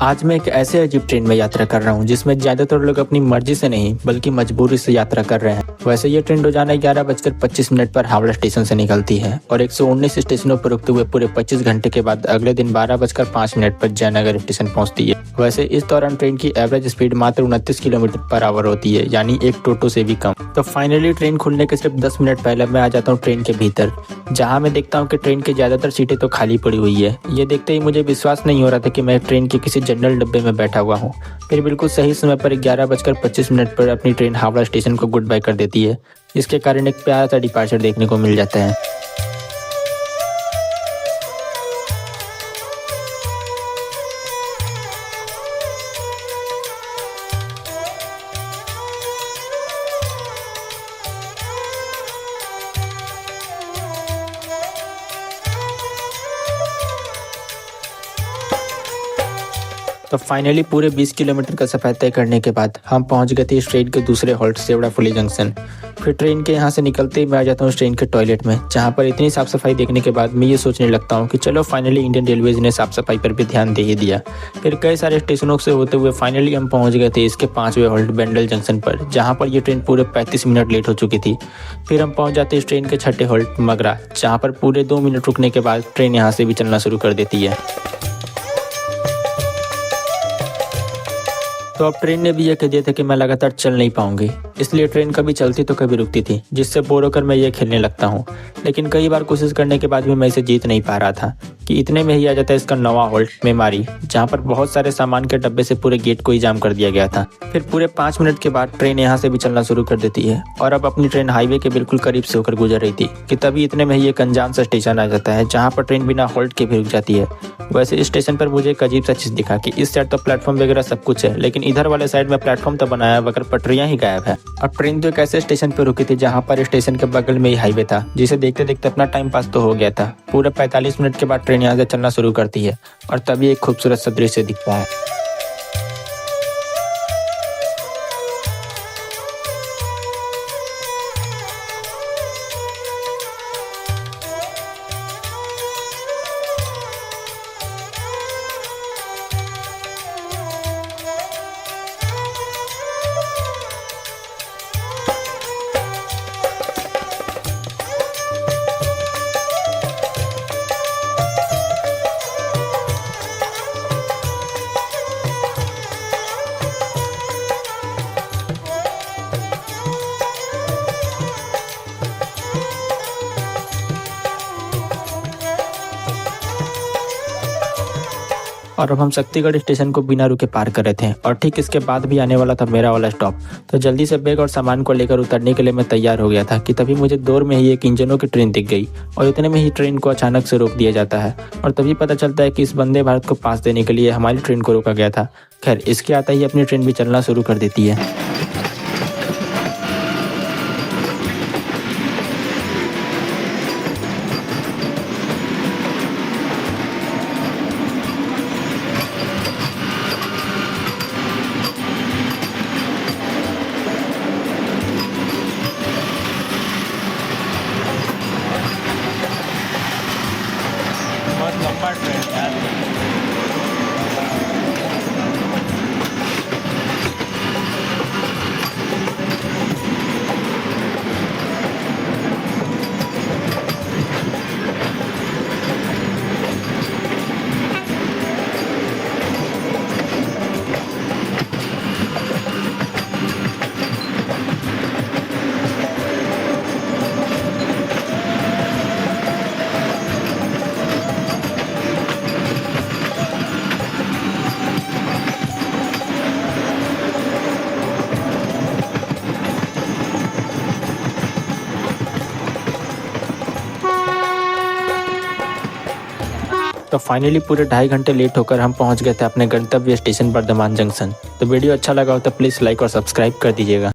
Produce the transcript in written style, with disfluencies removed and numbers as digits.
आज मैं एक ऐसे अजीब ट्रेन में यात्रा कर रहा हूँ जिसमें ज्यादातर लोग अपनी मर्जी से नहीं बल्कि मजबूरी से यात्रा कर रहे हैं। वैसे ये ट्रेन रोजाना 11:25 पर हावड़ा स्टेशन से निकलती है और 119 स्टेशनों पर रुकते हुए पूरे 25 घंटे के बाद अगले दिन 12:05 पर जयनगर स्टेशन पहुंचती है। वैसे इस दौरान ट्रेन की एवरेज स्पीड मात्र 29 किलोमीटर पर आवर होती है, यानी एक टोटो से भी कम। तो फाइनली ट्रेन खुलने के सिर्फ 10 मिनट पहले मैं आ जाता हूँ ट्रेन के भीतर, जहाँ मैं देखता हूँ कि ट्रेन की ज्यादातर सीटें तो खाली पड़ी हुई है। ये देखते ही मुझे विश्वास नहीं हो रहा था कि मैं ट्रेन के किसी जनरल डब्बे में बैठा हुआ हूँ। फिर बिल्कुल सही समय पर 11:25 पर अपनी ट्रेन हावड़ा स्टेशन को गुड बाय कर देती है। इसके कारण एक प्यारा सा डिपार्चर देखने को मिल जाता है। तो फाइनली पूरे 20 किलोमीटर का सफर तय करने के बाद हम पहुंच गए थे इस ट्रेन के दूसरे हॉल्ट सेवड़ाफुली जंक्शन। फिर ट्रेन के यहाँ से निकलते ही मैं आ जाता हूँ ट्रेन के टॉयलेट में, जहाँ पर इतनी साफ सफाई देखने के बाद मैं ये सोचने लगता हूँ कि चलो फाइनली इंडियन रेलवेज ने साफ सफाई पर भी ध्यान दे ही दिया। फिर कई सारे स्टेशनों से होते हुए फाइनली हम पहुँच गए थे इसके 5वें हॉल्ट बेंडल जंक्शन पर, जहाँ पर यह ट्रेन पूरे 35 मिनट लेट हो चुकी थी। फिर हम पहुँच जाते इस ट्रेन के 6ठे हॉल्ट मगरा, जहाँ पर पूरे 2 मिनट रुकने के बाद ट्रेन यहाँ से भी चलना शुरू कर देती है। तो अब ट्रेन ने भी यह कह दिया था कि मैं लगातार चल नहीं पाऊंगी, इसलिए ट्रेन कभी चलती तो कभी रुकती थी, जिससे बोर होकर मैं ये खेलने लगता हूँ। लेकिन कई बार कोशिश करने के बाद भी मैं इसे जीत नहीं पा रहा था कि इतने में ही आ जाता है इसका 9वां हॉल्ट मेमारी, जहाँ पर बहुत सारे सामान के डब्बे से पूरे गेट को ही जाम कर दिया गया था। फिर पूरे 5 मिनट के बाद ट्रेन यहाँ से भी चलना शुरू कर देती है और अब अपनी ट्रेन हाईवे के बिल्कुल करीब से होकर गुजर रही थी कि तभी इतने में ही एक अनजान सा स्टेशन आ जाता है, जहाँ पर ट्रेन बिना हॉल्ट के भी रुक जाती है। वैसे इस स्टेशन पर मुझे एक अजीब सा चीज दिखा कि इस साइड तो प्लेटफॉर्म वगैरह सब कुछ है, लेकिन इधर वाले साइड में प्लेटफॉर्म तो बनाया मगर पटरियां ही गायब है। अब ट्रेन तो एक ऐसे स्टेशन पर रुकी थी जहां पर स्टेशन के बगल में ही हाईवे था, जिसे देखते देखते अपना टाइम पास तो हो गया था। पूरे 45 मिनट के बाद ट्रेन यहाँ से चलना शुरू करती है और तभी एक खूबसूरत सा दृश्य दिखता है। और अब हम शक्तिगढ़ स्टेशन को बिना रुके पार कर रहे थे और ठीक इसके बाद भी आने वाला था मेरा वाला स्टॉप। तो जल्दी से बैग और सामान को लेकर उतरने के लिए मैं तैयार हो गया था कि तभी मुझे दूर में ही एक इंजनों की ट्रेन दिख गई और इतने में ही ट्रेन को अचानक से रोक दिया जाता है और तभी पता चलता है कि इस वंदे भारत को पास देने के लिए हमारी ट्रेन को रोका गया था। खैर, इसके आते ही अपनी ट्रेन भी चलना शुरू कर देती है। बहुत लंबा ट्रेन यार। तो फाइनली पूरे 2.5 घंटे लेट होकर हम पहुंच गए थे अपने गंतव्य स्टेशन बर्धमान जंक्शन। तो वीडियो अच्छा लगा हो तो प्लीज़ लाइक और सब्सक्राइब कर दीजिएगा।